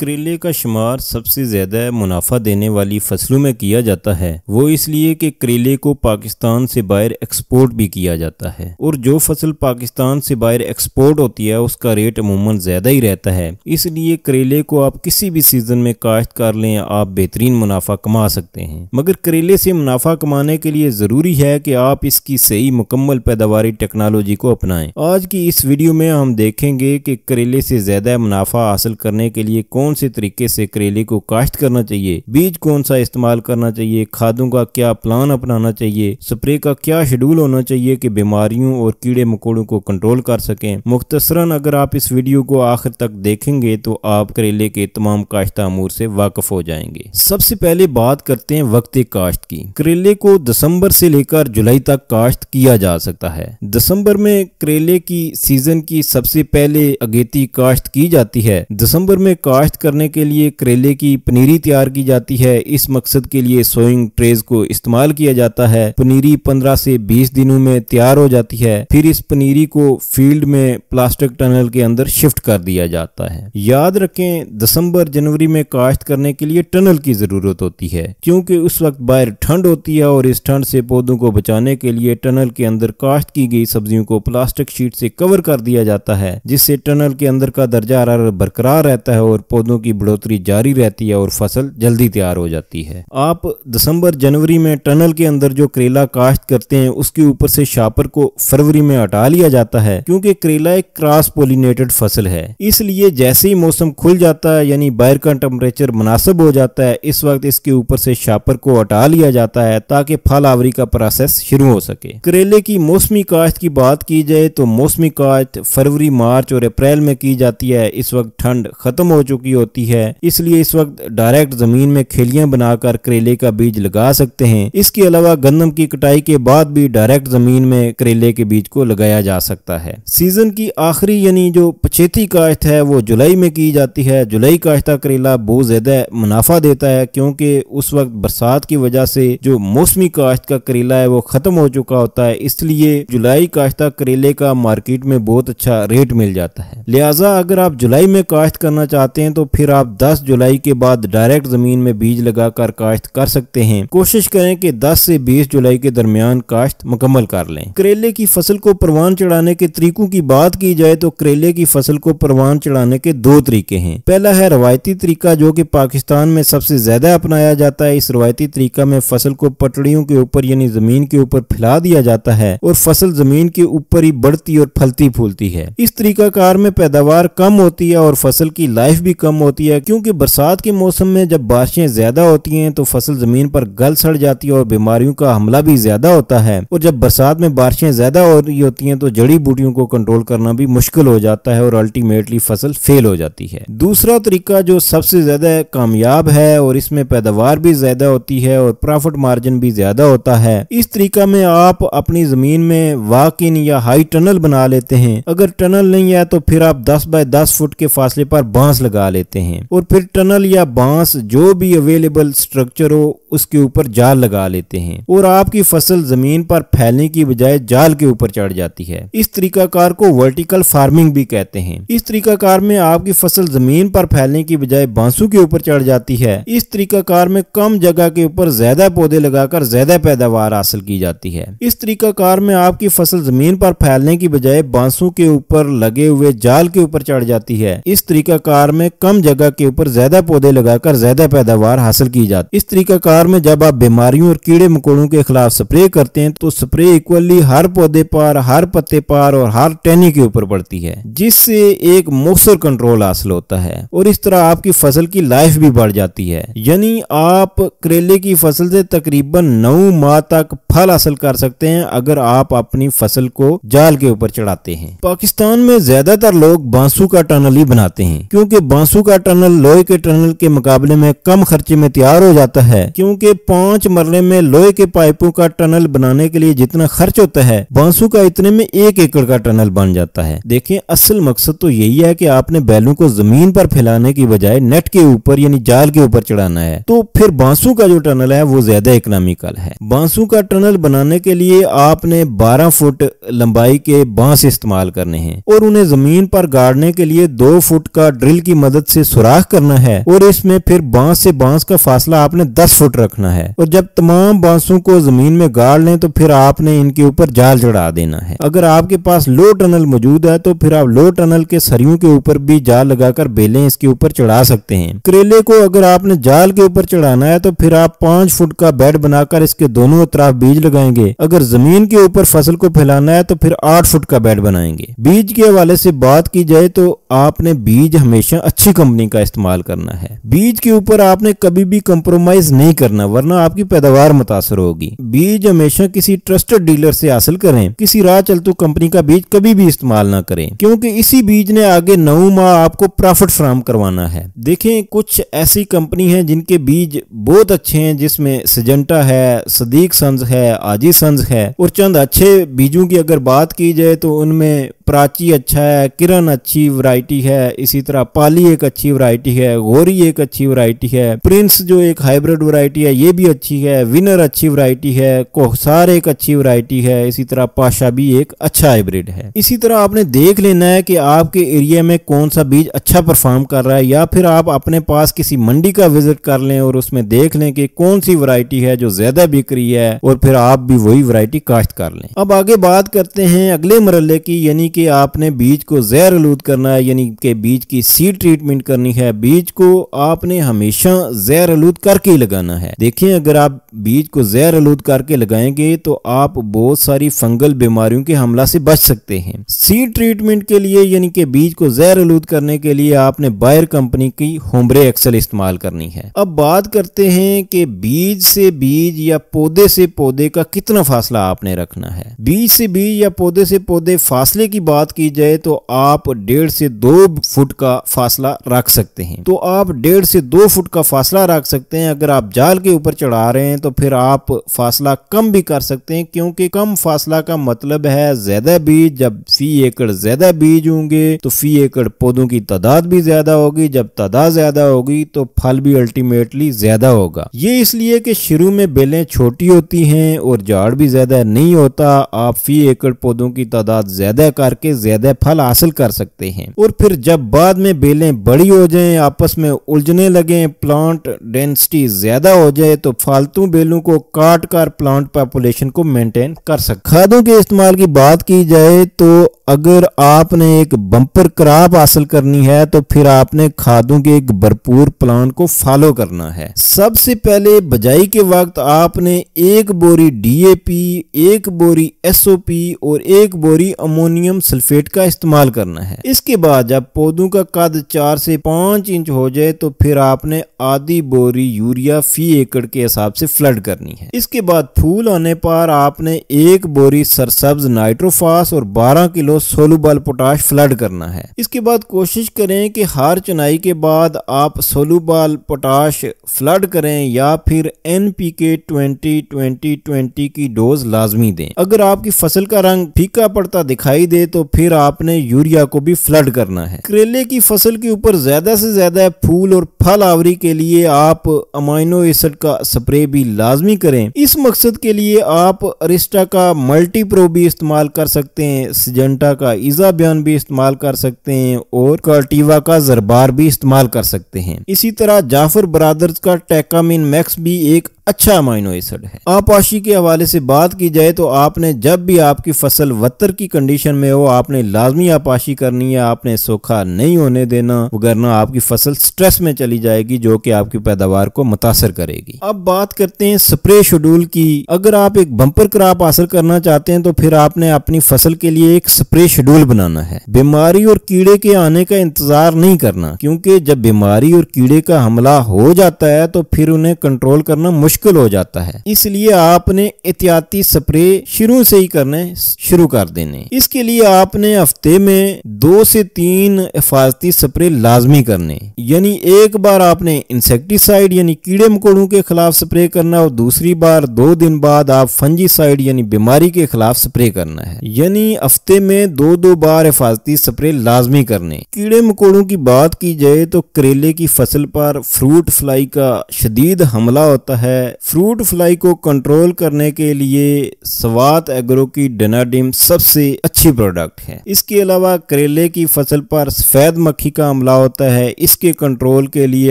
करेले का शुमार सबसे ज़्यादा मुनाफा देने वाली फसलों में किया जाता है, वो इसलिए कि करेले को पाकिस्तान से बाहर एक्सपोर्ट भी किया जाता है और जो फसल पाकिस्तान से बाहर एक्सपोर्ट होती है उसका रेट अमूमन ज़्यादा ही रहता है। इसलिए करेले को आप किसी भी सीज़न में काश्त कर लें, आप बेहतरीन मुनाफा कमा सकते हैं। मगर करेले से मुनाफा कमाने के लिए ज़रूरी है कि आप इसकी सही मुकम्मल पैदावारी टेक्नोलॉजी को अपनाएं। आज की इस वीडियो में हम देखेंगे कि करेले से ज़्यादा मुनाफा हासिल करने के लिए कौन से तरीके से करेले को काश्त करना चाहिए, बीज कौन सा इस्तेमाल करना चाहिए, खादों का क्या प्लान अपनाना चाहिए, स्प्रे का क्या शेड्यूल होना चाहिए कि बीमारियों और कीड़े मकोड़ों को कंट्रोल कर सकें। मुख्तसरन अगर आप इस वीडियो को आखिर तक देखेंगे तो आप करेले के तमाम काश्ता अमूर से वाकिफ हो जाएंगे। सबसे पहले बात करते हैं वक्त काश्त की। करेले को दिसंबर से लेकर जुलाई तक काश्त किया जा सकता है। दिसंबर में करेले की सीजन की सबसे पहले अगेती काश्त की जाती है। दिसंबर में काश्त करने के लिए करेले की पनीरी तैयार की जाती है। इस मकसद के लिए सोइंग ट्रेज को इस्तेमाल किया जाता है। पनीरी 15 से 20 दिनों में तैयार हो जाती है। फिर इस पनीरी को फील्ड में प्लास्टिक टनल के अंदर शिफ्ट कर दिया जाता है। याद रखें, दिसंबर जनवरी में काश्त करने के लिए टनल की जरूरत होती है क्योंकि उस वक्त बाहर ठंड होती है और इस ठंड से पौधों को बचाने के लिए टनल के अंदर काश्त की गई सब्जियों को प्लास्टिक शीट से कवर कर दिया जाता है, जिससे टनल के अंदर का दर्जा हरारत बरकरार रहता है और पौधों की बढ़ोतरी जारी रहती है और फसल जल्दी तैयार हो जाती है। आप दिसंबर जनवरी में टनल के अंदर जो करेला काश्त करते हैं उसके ऊपर से शापर को फरवरी में हटा लिया जाता है क्योंकि करेला एक क्रॉस पोलिनेटेड फसल है। इसलिए जैसे ही मौसम खुल जाता है यानी बाहर का टेम्परेचर मुनासिब हो जाता है, इस वक्त इसके ऊपर से शापर को हटा लिया जाता है ताकि फल आवरी का प्रोसेस शुरू हो सके। करेले की मौसमी काश्त की बात की जाए तो मौसमी काश्त फरवरी, मार्च और अप्रैल में की जाती है। इस वक्त ठंड खत्म हो चुकी होती है, इसलिए इस वक्त डायरेक्ट जमीन में खेलियां बनाकर करेले का बीज लगा सकते हैं। इसके अलावा गंदम की कटाई के बाद भी डायरेक्ट जमीन में करेले के बीज को लगाया जा सकता है। सीजन की आखिरी यानी जो पछेती काश्त है वो जुलाई में की जाती है। जुलाई काश्ता करेला बहुत ज्यादा मुनाफा देता है क्योंकि उस वक्त बरसात की वजह से जो मौसमी काश्त का करेला है वो खत्म हो चुका होता है, इसलिए जुलाई काश्ता करेले का मार्केट में बहुत अच्छा रेट मिल जाता है। लिहाजा अगर आप जुलाई में काश्त करना चाहते हैं तो फिर आप 10 जुलाई के बाद डायरेक्ट जमीन में बीज लगाकर काश्त कर सकते हैं। कोशिश करें कि 10 से 20 जुलाई के दरमियान काश्त मुकम्मल कर लें। करेले की फसल को परवान चढ़ाने के तरीकों की बात की जाए तो करेले की फसल को परवान चढ़ाने के दो तरीके हैं। पहला है रवायती तरीका जो कि पाकिस्तान में सबसे ज्यादा अपनाया जाता है। इस रवायती तरीका में फसल को पटड़ियों के ऊपर यानी जमीन के ऊपर फैला दिया जाता है और फसल जमीन के ऊपर ही बढ़ती और फलती फूलती है। इस तरीकाकार में पैदावार कम होती है और फसल की लाइफ भी कम होती है क्योंकि बरसात के मौसम में जब बारिशें ज्यादा होती हैं तो फसल जमीन पर गल सड़ जाती है और बीमारियों का हमला भी ज्यादा होता है। और जब बरसात में बारिशें ज्यादा हो रही होती हैं तो जड़ी बूटियों को कंट्रोल करना भी मुश्किल हो जाता है और अल्टीमेटली फसल फेल हो जाती है। दूसरा तरीका जो सबसे ज्यादा कामयाब है और इसमें पैदावार भी ज्यादा होती है और प्रॉफिट मार्जिन भी ज्यादा होता है, इस तरीका में आप अपनी जमीन में वॉक इन या हाई टनल बना लेते हैं। अगर टनल नहीं है तो फिर आप 10 बाय 10 फुट के फासले पर बांस लगा लेते हैं और फिर टनल या बांस जो भी अवेलेबल स्ट्रक्चर हो उसके ऊपर जाल लगा लेते हैं और आपकी फसल जमीन पर फैलने की बजाय जाल के ऊपर चढ़ जाती है। इस तरीकाकार को वर्टिकल फार्मिंग भी कहते हैं। इस तरीकाकार में आपकी फसल जमीन पर फैलने की बजाय बांसों के ऊपर चढ़ जाती है। इस तरीकाकार में कम जगह के ऊपर ज्यादा पौधे लगाकर ज्यादा पैदावार हासिल की जाती है। इस तरीकाकार में आपकी फसल जमीन पर फैलने की बजाय बांसों के ऊपर लगे हुए जाल के ऊपर चढ़ जाती है। इस तरीकाकार में कम जगह के ऊपर ज्यादा पौधे लगाकर ज्यादा पैदावार हासिल की जाती है। इस तरीकाकार में जब आप बीमारियों और कीड़े मकोड़ों के खिलाफ स्प्रे करते हैं तो स्प्रे इक्वली हर पौधे पर, हर पत्ते पर और हर टहनी के ऊपर पड़ती है, जिससे एक मौसर कंट्रोल हासिल होता है और इस तरह आपकी फसल की लाइफ भी बढ़ जाती है। यानी आप करेले की फसल से तकरीबन 9 माह तक फल हासिल कर सकते हैं अगर आप अपनी फसल को जाल के ऊपर चढ़ाते हैं। पाकिस्तान में ज्यादातर लोग बांसू का टनल ही बनाते हैं क्योंकि बांसू का टनल लोहे के टनल के मुकाबले में कम खर्चे में तैयार हो जाता है क्योंकि 5 मरले में लोहे के पाइपों का टनल बनाने के लिए जितना खर्च होता है बांसू का इतने में 1 एकड़ का टनल बन जाता है। देखें, असल मकसद तो यही है कि आपने बैलों को जमीन पर फैलाने की बजाय नेट के ऊपर यानी जाल के ऊपर चढ़ाना है, तो फिर बांसू का जो टनल है वो ज्यादा इकोनॉमिकल है। बांसू का टनल बनाने के लिए आपने 12 फुट लंबाई के बांस इस्तेमाल करने हैं और उन्हें जमीन पर गाड़ने के लिए 2 फुट का ड्रिल की मदद से सुराख करना है और इसमें फिर बांस से बांस का फासला आपने 10 फुट रखना है। और जब तमाम बांसों को जमीन में गाड़ लें तो फिर आपने इनके ऊपर जाल चढ़ा देना है। अगर आपके पास लो टनल मौजूद है तो फिर आप लो टनल के सरियों के ऊपर भी जाल लगाकर बेलें इसके ऊपर चढ़ा सकते हैं। करेले को अगर आपने जाल के ऊपर चढ़ाना है तो फिर आप 5 फुट का बेड बनाकर इसके दोनों तरफ बीज लगाएंगे। अगर जमीन के ऊपर फसल को फैलाना है तो फिर 8 फुट का बेड बनाएंगे। बीज के हवाले से बात की जाए तो आपने बीज हमेशा अच्छी कंपनी का इस्तेमाल करना है। बीज के ऊपर आपने कभी भी कंप्रोमाइज नहीं करना, वरना आपकी पैदावार मुतासर होगी। बीज हमेशा किसी ट्रस्टेड डीलर से हासिल करें। किसी राह चलतू कंपनी का बीज कभी भी इस्तेमाल ना करें, क्योंकि इसी बीज ने आगे 9 माह आपको प्रॉफिट फराहम करवाना है। देखें, कुछ ऐसी कंपनी है जिनके बीज बहुत अच्छे हैं, जिसमें सिजेंटा है, सदीक सन्स है, आजी सन्स है। और चंद अच्छे बीजों की अगर बात की जाए तो उनमें प्राची अच्छा है, किरण अच्छी वैरायटी है, इसी तरह पाली एक अच्छी वैरायटी है, गोरी एक अच्छी वैरायटी है, प्रिंस जो एक हाइब्रिड वैरायटी है ये भी अच्छी है, विनर अच्छी वैरायटी है, कोहसार एक अच्छी वैरायटी है, इसी तरह पाशा भी एक अच्छा हाइब्रिड है। इसी तरह आपने देख लेना है कि आपके एरिया में कौन सा बीज अच्छा परफॉर्म कर रहा है, या फिर आप अपने पास किसी मंडी का विजिट कर लें और उसमें देख लें कि कौन सी वैरायटी है जो ज्यादा बिक रही है, और फिर आप भी वही वैरायटी काश्त कर लें। अब आगे बात करते हैं अगले मरहले की, यानी कि आपने बीज को जहर आलूद करना है, यानी कि बीज की सीड ट्रीटमेंट करनी है। बीज को आपने हमेशा जहर आलूद करके ही लगाना है। देखिए, अगर आप बीज को जहर आलूद करके लगाएंगे तो आप बहुत सारी फंगल बीमारियों के हमला से बच सकते हैं। सीड ट्रीटमेंट के लिए यानी कि बीज को जहर आलूद करने के लिए आपने बायर कंपनी की होमब्रे एक्सेल इस्तेमाल करनी है। अब बात करते हैं कि बीज से बीज या पौधे से पौधे का कितना फासला आपने रखना है। बीज से बीज या पौधे से पौधे फासले की बात की जाए तो आप 1.5 से 2 फुट का फासला रख सकते हैं। तो आप 1.5 से 2 फुट का फासला रख सकते हैं। अगर आप जाल के ऊपर चढ़ा रहे हैं तो फिर आप फासला कम भी कर सकते हैं, क्योंकि कम फासला का मतलब है ज्यादा बीज। जब फी एकड़ ज्यादा बीज होंगे तो फी एकड़ पौधों की तादाद भी ज्यादा होगी। जब तादाद ज्यादा होगी तो फल भी अल्टीमेटली ज्यादा होगा। ये इसलिए कि शुरू में बेलें छोटी होती हैं और झाड़ भी ज्यादा नहीं होता। आप फी एकड़ पौधों की तादाद ज्यादा करके ज्यादा फल हासिल कर सकते हैं। और फिर जब बाद में बेलें बड़ी हो जाएं, आपस में उलझने लगे, प्लांट डेंसिटी ज्यादा हो जाए तो फालतू बेलों को काट कर प्लांट पॉपुलेशन को मेंटेन कर सकते। खादों के इस्तेमाल की बात की जाए तो अगर आपने एक बम्पर क्रॉप हासिल करनी है तो फिर आपने खादों के एक भरपूर प्लान को फॉलो करना है। सबसे पहले बजाई के वक्त आपने 1 बोरी डीएपी, 1 बोरी एसओपी और 1 बोरी अमोनियम सल्फेट का इस्तेमाल करना है। इसके बाद जब पौधों का कद 4 से 5 इंच हो जाए तो फिर आपने आधी बोरी यूरिया फी एकड़ के हिसाब से फ्लड करनी है। इसके बाद फूल होने पर आपने 1 बोरी सरसब्ज नाइट्रोफास और 12 किलो सोलूबल पोटाश फ्लड करना है। इसके बाद कोशिश करें कि हर चुनाई के बाद आप सोलूबल पोटाश फ्लड करें या फिर एनपीके 20-20-20 की डोज लाजमी दें। अगर आपकी फसल का रंग फीका पड़ता दिखाई दे तो फिर आपने यूरिया को भी फ्लड करना है। करेले की फसल के ऊपर ज्यादा से ज्यादा फूल और फल आवरी के लिए आप अमाइनो एसिड का स्प्रे भी लाजमी करें। इस मकसद के लिए आप अरिस्टा का मल्टी प्रो भी इस्तेमाल कर सकते हैं, सिजेंटा का इजाबियान भी इस्तेमाल कर सकते हैं और कार्टिवा का जरबार भी इस्तेमाल कर सकते हैं। इसी तरह जाफर ब्रादर्स का टेकामिन मैक्स भी एक अच्छा अमाइनो एसिड है। आपाशी के हवाले से बात की जाए तो आपने जब भी आपकी फसल वत्तर की कंडीशन में हो आपने लाजमी आपाशी करनी है। आपने सूखा नहीं होने देना, वरना आपकी फसल स्ट्रेस में चली जाएगी जो कि आपकी पैदावार को मुतासर करेगी। अब बात करते हैं स्प्रे शेड्यूल की। अगर आप एक बम्पर क्रॉप हासिल करना चाहते हैं तो फिर आपने अपनी फसल के लिए एक स्प्रे शेड्यूल बनाना है। बीमारी और कीड़े के आने का इंतजार नहीं करना, क्योंकि जब बीमारी और कीड़े का हमला हो जाता है तो फिर उन्हें कंट्रोल करना मुश्किल हो जाता है। इसलिए आपने एहतियाती स्प्रे शुरू से ही करने शुरू कर देने। इसके लिए आपने हफ्ते में 2 से 3 हिफाजती स्प्रे लाजमी करने, यानी एक बार आपने इंसेक्टिसाइड यानी कीड़े मकोड़ों के खिलाफ स्प्रे करना और दूसरी बार 2 दिन बाद आप फंजीसाइड यानी बीमारी के खिलाफ स्प्रे करना है। यानी हफ्ते में 2-2 बार हिफाजती स्प्रे लाजमी करने। कीड़े मकोड़ों की बात की जाए तो करेले की फसल पर फ्रूट फ्लाई का शदीद हमला होता है। फ्रूट फ्लाई को कंट्रोल करने के लिए स्वात एग्रो की डेनाडिम सबसे अच्छी प्रोडक्ट है। इसके अलावा करेले की फसल पर सफेद मक्खी का हमला होता है। इसके कंट्रोल के लिए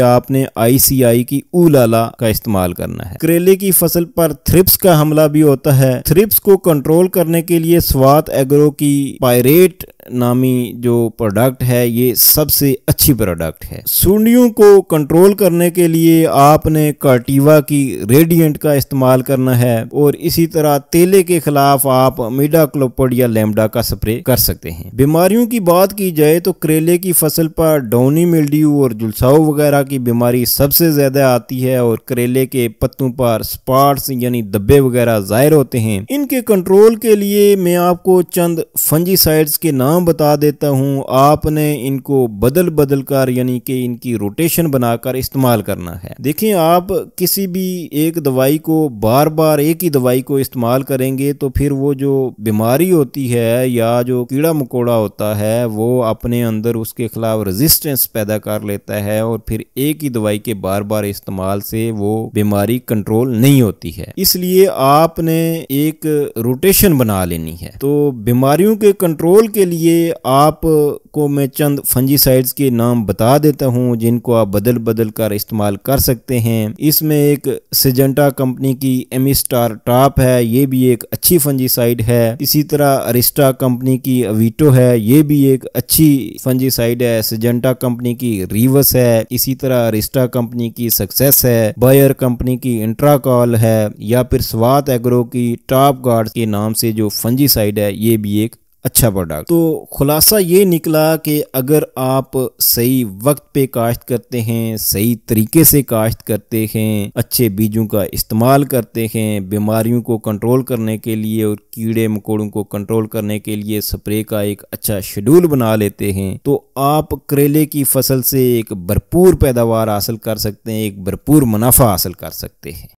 आपने ICI की ऊलाला का इस्तेमाल करना है। करेले की फसल पर थ्रिप्स का हमला भी होता है। थ्रिप्स को कंट्रोल करने के लिए स्वात एग्रो की पायरेट नामी जो प्रोडक्ट है ये सबसे अच्छी प्रोडक्ट है। सुंडियों को कंट्रोल करने के लिए आपने कार्टिवा की रेडिएंट का इस्तेमाल करना है और इसी तरह तेले के खिलाफ आप मिडाक्लोपिड या लैम्बडा का स्प्रे कर सकते हैं। बीमारियों की बात की जाए तो करेले की फसल पर डाउनी मिल्ड्यू और जुलसाऊ वगैरह की बीमारी सबसे ज्यादा आती है और करेले के पत्तों पर स्पॉट्स यानी धब्बे वगैरह जाहिर होते हैं। इनके कंट्रोल के लिए मैं आपको चंद फंजीसाइड्स के नाम बता देता हूं। आपने इनको बदल बदल कर यानी कि इनकी रोटेशन बनाकर इस्तेमाल करना है। देखिए, आप किसी भी एक दवाई को बार बार एक ही दवाई को इस्तेमाल करेंगे तो फिर वो जो बीमारी होती है या जो कीड़ा मकोड़ा होता है वो अपने अंदर उसके खिलाफ रेजिस्टेंस पैदा कर लेता है और फिर एक ही दवाई के बार बार इस्तेमाल से वो बीमारी कंट्रोल नहीं होती है। इसलिए आपने एक रोटेशन बना लेनी है। तो बीमारियों के कंट्रोल के लिए आपको मैं चंद फंजीसाइड्स के नाम बता देता हूं जिनको आप बदल बदल कर इस्तेमाल कर सकते हैं। इसमें एक सिजेंटा कंपनी की एमिस्टार टॉप है, ये भी एक अच्छी फंजीसाइड है। इसी तरह अरिस्टा कंपनी की अवीटो है, ये भी एक अच्छी फंजीसाइड है। सिजेंटा कंपनी की रिवर्स है, इसी तरह अरिस्टा कंपनी की सक्सेस है, बायर कंपनी की इंट्राकॉल है या फिर स्वात एग्रो की टॉप गार्ड के नाम से जो फंजीसाइड है ये भी एक अच्छा प्रोडक्ट। तो खुलासा ये निकला कि अगर आप सही वक्त पे काश्त करते हैं, सही तरीके से काश्त करते हैं, अच्छे बीजों का इस्तेमाल करते हैं, बीमारियों को कंट्रोल करने के लिए और कीड़े मकोड़ों को कंट्रोल करने के लिए स्प्रे का एक अच्छा शेड्यूल बना लेते हैं तो आप करेले की फसल से एक भरपूर पैदावार हासिल कर सकते हैं, एक भरपूर मुनाफा हासिल कर सकते हैं।